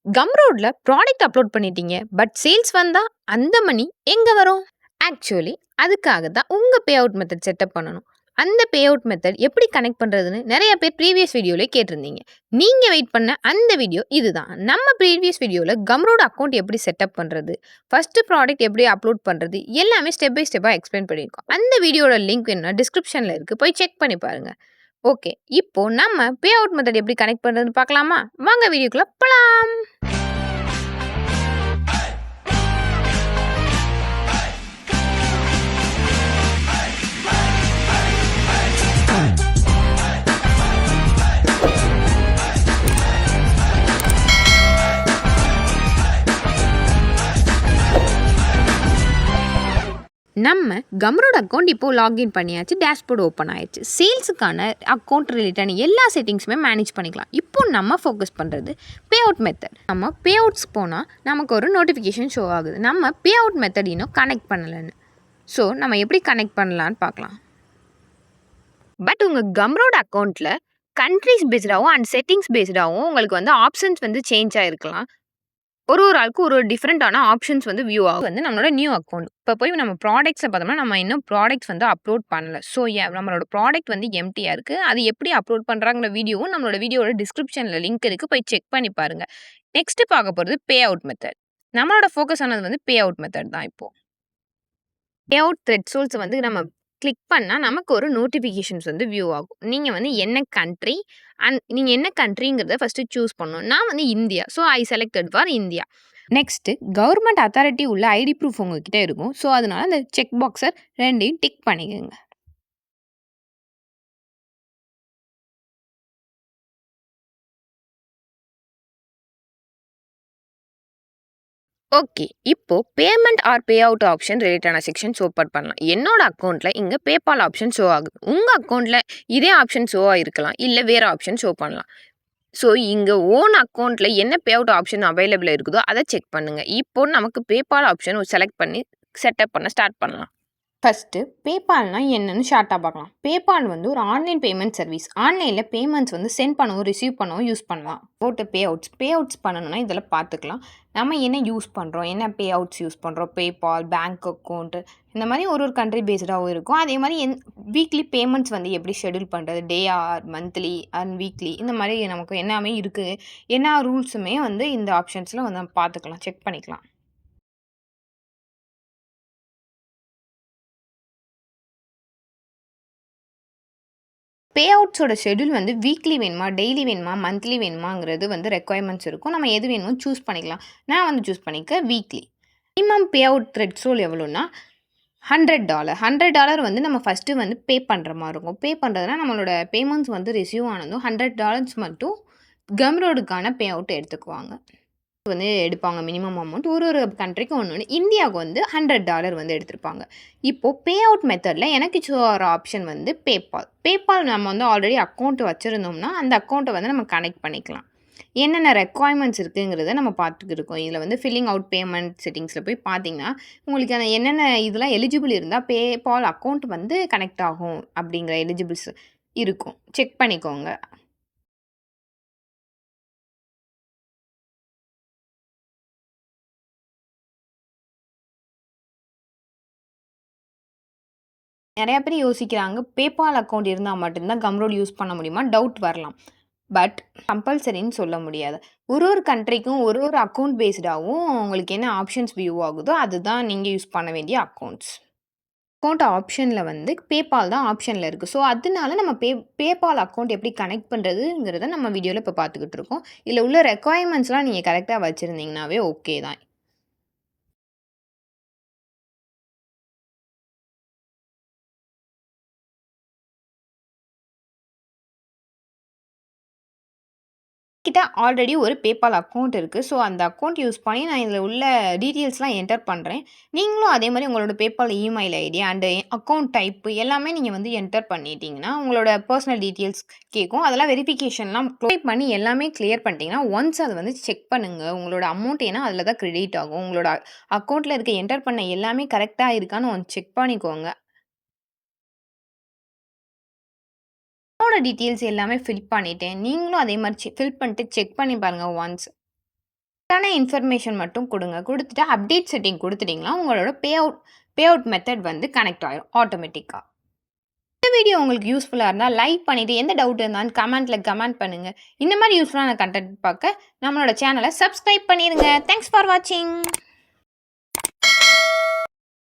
Gumroadல product upload பண்ணிட்டீங்க. But sales வந்தா அந்த மணி எங்க வரும்? ஆக்சுவலி அதுக்காக தான் உங்க பே அவுட் மெத்தட் செட்டப் பண்ணணும். அந்த பே அவுட் மெத்தட் எப்படி கனெக்ட் பண்றதுன்னு நெறைய பேர் ப்ரீவியஸ் வீடியோல கேட்டிருந்தீங்க. நீங்க வெயிட் பண்ண அந்த வீடியோ இதுதான். நம்ம ப்ரீவியஸ் வீடியோல Gumroad அக்கவுண்ட் எப்படி செட்டப் பண்றது? ஃபர்ஸ்ட் ப்ராடக்ட் எப்படி அப்லோட் பண்றது? எல்லாமே ஸ்டெப் பை ஸ்டெப்பா எக்ஸ்பிளைன் பண்ணியிருக்கோம். அந்த வீடியோட லிங்க் வேணும்னா டிஸ்கிரிப்ஷன்ல இருக்கு. போய் செக் பண்ணி பாருங்க. ஓகே. இப்போ நம்ம பே அவுட் மெத்தட் எப்படி கனெக்ட் பண்றதுன்னு பார்க்கலாமா? வாங்க வீடியோக்குள்ள போலாம். நம்ம Gumroad அக்கவுண்ட் இப்போ லாகின் பண்ணியாச்சு. டேஷ்போர்ட் ஓப்பன் ஆயிடுச்சு. சேல்ஸுக்கான அக்கவுண்ட் ரிலேட்டடான எல்லா செட்டிங்ஸுமே மேனேஜ் பண்ணிக்கலாம். இப்போ நம்ம ஃபோக்கஸ் பண்ணுறது பே அவுட் மெத்தட். நம்ம பே அவுட்ஸ் போனால் நமக்கு ஒரு நோட்டிஃபிகேஷன் ஷோ ஆகுது. நம்ம பே அவுட் மெத்தட் இன்னும் கனெக்ட் பண்ணலைன்னு. ஸோ நம்ம எப்படி கனெக்ட் பண்ணலான்னு பார்க்கலாம். பட் உங்கள் Gumroad அக்கவுண்ட்டில் கண்ட்ரிஸ் பேஸ்டாகவும் அண்ட் செட்டிங்ஸ் பேஸ்டாகவும் உங்களுக்கு வந்து ஆப்ஷன்ஸ் வந்து சேஞ்ச் ஆகிருக்கலாம். ஒரு ஆளுக்கு ஒரு டிஃப்ரெண்ட்டான ஆப்ஷன்ஸ் வந்து வியூ ஆகும். வந்து நம்மளோட நியூ அக்கவுண்ட். இப்போ போய் நம்ம ப்ராடக்ட்ஸை பார்த்தோம்னா, நம்ம இன்னும் ப்ராடக்ட்ஸ் வந்து அப்லோட் பண்ணல. ஸோ நம்மளோட ப்ராடக்ட் வந்து எம்ப்டியா இருக்கு. அது எப்படி அப்லோட் பண்றாங்கற வீடியோவும் நம்மளோட வீடியோட டிஸ்கிரிப்ஷன்ல லிங்க் இருக்கு. போய் செக் பண்ணி பாருங்க. நெக்ஸ்ட் பார்க்க போறது பே அவுட் மெத்தட். நம்மளோட ஃபோக்கஸ் ஆனது வந்து பே அவுட் மெத்தட் தான் இப்போ. பே அவுட் த்ரெட்ஹோல்ட்ஸ் வந்து நம்ம கிளிக் பண்ணா நமக்கு ஒரு நோட்டிஃபிகேஷன்ஸ் வந்து வியூ ஆகும். நீங்க வந்து என்ன கண்ட்ரி அண்ட் நீங்க என்ன கண்ட்ரிங்கிறத ஃபர்ஸ்ட் சூஸ் பண்ணணும். நான் வந்து India. So I selected for India. Next government authority உள்ள ஐடி ப்ரூஃப் உங்ககிட்ட இருக்கும். ஸோ அதனால அந்த செக் பாக்ஸை ரெண்டையும் டிக் பண்ணிக்கோங்க. ஓகே. இப்போ payment R pay out option ரிலேட்டடான செக்ஷன் ஓப்பன் பண்ணலாம். என்னோட அக்கவுண்ட்ல இங்க பேபால் ஆப்ஷன் ஷோ ஆகுது. உங்க அக்கவுண்ட்ல இதே ஆப்ஷன் ஷோ ஆயிருக்கலாம். இல்ல வேற ஆப்ஷன் ஷோ பண்ணலாம். ஸோ இங்க ஓன் அக்கவுண்ட்ல என்ன பே அவுட் ஆப்ஷன் அவைலபிள் இருக்குதோ அத செக் பண்ணுங்க. இப்போ நமக்கு பேபால் ஆப்ஷன் செலக்ட் பண்ணி செட்டப் பண்ண ஸ்டார்ட் பண்ணலாம். ஃபர்ஸ்ட்டு பேபால்னா என்னன்னு ஷார்ட்டாக பார்க்கலாம். பேபால் வந்து ஒரு ஆன்லைன் பேமெண்ட் சர்வீஸ். ஆன்லைனில் பேமெண்ட்ஸ் வந்து சென்ட் பண்ணவும் ரிசீவ் பண்ணவும் யூஸ் பண்ணலாம். போட்டு பே அவுட்ஸ் பண்ணணும்னா இதில் பார்த்துக்கலாம். நம்ம என்ன யூஸ் பண்ணுறோம், என்ன பே அவுட்ஸ் யூஸ் பண்ணுறோம், பேபால், பேங்க் அக்கௌண்ட்டு இந்த மாதிரி ஒரு கண்ட்ரி பேஸ்டாகவும் இருக்கும். அதே மாதிரி வீக்லி பேமெண்ட்ஸ் வந்து எப்படி ஷெடியூல் பண்ணுறது, day or monthly and weekly இந்த மாதிரி நமக்கு எல்லாமே இருக்குது. எல்லா ரூல்ஸுமே வந்து இந்த ஆப்ஷன்ஸில் வந்து நம்ம பார்த்துக்கலாம், செக் பண்ணிக்கலாம். பே அவுட்ஸோட ஷெட்யூல் வந்து வீக்லி வேணுமா, டெய்லி வேணுமா, மந்த்லி வேணுமாங்கிறது வந்து ரெக்வயர்மெண்ட்ஸ் இருக்கும். நம்ம எது வேணுமோ சூஸ் பண்ணிக்கலாம். நான் வந்து சூஸ் பண்ணிக்க weekly. Minimum pay out threshold எவ்வளோன்னா $100. $100 வந்து நம்ம ஃபஸ்ட்டு வந்து பே பண்ணுற மாதிரி இருக்கும். பே பண்ணுறதுனா நம்மளோட பேமெண்ட்ஸ் வந்து ரிசீவ் ஆனதும் $100 மட்டும் Gumroadக்கான பே அவுட் எடுத்துக்குவாங்க. வந்து எடுப்பாங்க மினிமம் அமௌண்ட். ஒரு கண்ட்ரிக்கு ஒன்று இந்தியாவுக்கு வந்து $100 வந்து எடுத்திருப்பாங்க. இப்போது பே அவுட் மெத்தடில் எனக்கு ஒரு ஆப்ஷன் வந்து பேபால் நம்ம வந்து ஆல்ரெடி அக்கௌண்ட் வச்சுருந்தோம்னா அந்த அக்கௌண்ட்டை வந்து நம்ம கனெக்ட் பண்ணிக்கலாம். என்னென்ன ரெக்குவயர்மெண்ட்ஸ் இருக்குங்கிறத நம்ம பார்த்துட்டு இருக்கோம். இதில் வந்து ஃபில்லிங் அவுட் பேமெண்ட் செட்டிங்ஸில் போய் பார்த்தீங்கன்னா உங்களுக்கு அந்த என்னென்ன இதெல்லாம் எலிஜிபிள் இருந்தால் பேபால் அக்கௌண்ட் வந்து கனெக்ட் ஆகும் அப்படிங்கிற எலிஜிபிள்ஸ் இருக்கும். செக் பண்ணிக்கோங்க. நிறைய பேர் யோசிக்கிறாங்க, பேபால் அக்கவுண்ட் இருந்தால் மட்டும்தான் Gumroad யூஸ் பண்ண முடியுமா? டவுட் வரலாம். பட் கம்பல்சரின்னு சொல்ல முடியாது. ஒரு கண்ட்ரிக்கும் ஒரு அக்கவுண்ட் பேஸ்டாகவும் உங்களுக்கு என்ன ஆப்ஷன்ஸ் வியூ ஆகுதோ அதுதான் நீங்கள் யூஸ் பண்ண வேண்டிய அக்கவுண்ட்ஸ். அக்கவுண்ட் ஆப்ஷனில் வந்து பேபால் தான் ஆப்ஷனில் இருக்குது. ஸோ அதனால நம்ம பேபால் அக்கவுண்ட் எப்படி கனெக்ட் பண்ணுறதுங்கிறத நம்ம வீடியோவில் இப்போ பார்த்துக்கிட்டு இருக்கோம். இதில் உள்ள ரெக்குவயர்மெண்ட்ஸ்லாம் நீங்கள் கரெக்டாக வச்சுருந்தீங்கன்னாவே ஓகே தான். கிட்ட ஆல்ரெடி ஒரு பேபால் அக்கவுண்ட் இருக்குது. ஸோ அந்த அக்கவுண்ட் யூஸ் பண்ணி நான் இதில் உள்ள டீட்டெயில்ஸ்லாம் என்டர் பண்ணுறேன். நீங்களும் அதே மாதிரி உங்களோட PayPal email ID and account type எல்லாமே நீங்கள் வந்து என்டர் பண்ணிட்டீங்கன்னா உங்களோட பர்சனல் டீட்டெயில்ஸ் கேட்கும். அதெல்லாம் வெரிஃபிகேஷன்லாம் பண்ணி எல்லாமே கிளியர் பண்ணிட்டீங்கன்னா ஒன்ஸ் அதை வந்து செக் பண்ணுங்கள். உங்களோட அமௌண்ட் ஏன்னா அதில் தான் கிரெடிட் ஆகும். உங்களோட அக்கௌண்ட்டில் இருக்க என்டர் பண்ண எல்லாமே கரெக்டாக இருக்கான்னு ஒன்று செக் பண்ணிக்கோங்க. என்னோட டீட்டெயில்ஸ் எல்லாமே ஃபில் பண்ணிட்டேன். நீங்களும் அதே மாதிரி ஃபில் பண்ணிட்டு செக் பண்ணி பாருங்கள் ஒன்ஸ். கரெக்டான இன்ஃபர்மேஷன் மட்டும் கொடுங்க. கொடுத்துட்டு அப்டேட் செட்டிங் கொடுத்துட்டிங்கன்னா உங்களோட பே அவுட் மெத்தட் வந்து கனெக்ட் ஆயிரும் ஆட்டோமேட்டிக்கா. இந்த வீடியோ உங்களுக்கு யூஸ்ஃபுல்லாக இருந்தால் லைக் பண்ணிவிட்டு எந்த டவுட் இருந்தாலும் கமெண்ட் பண்ணுங்கள். இந்த மாதிரி யூஸ்ஃபுல்லான கண்டென்ட் பார்க்க நம்மளோட சேனலை சப்ஸ்கிரைப் பண்ணிடுங்க. தேங்க்ஸ் ஃபார் வாட்சிங்.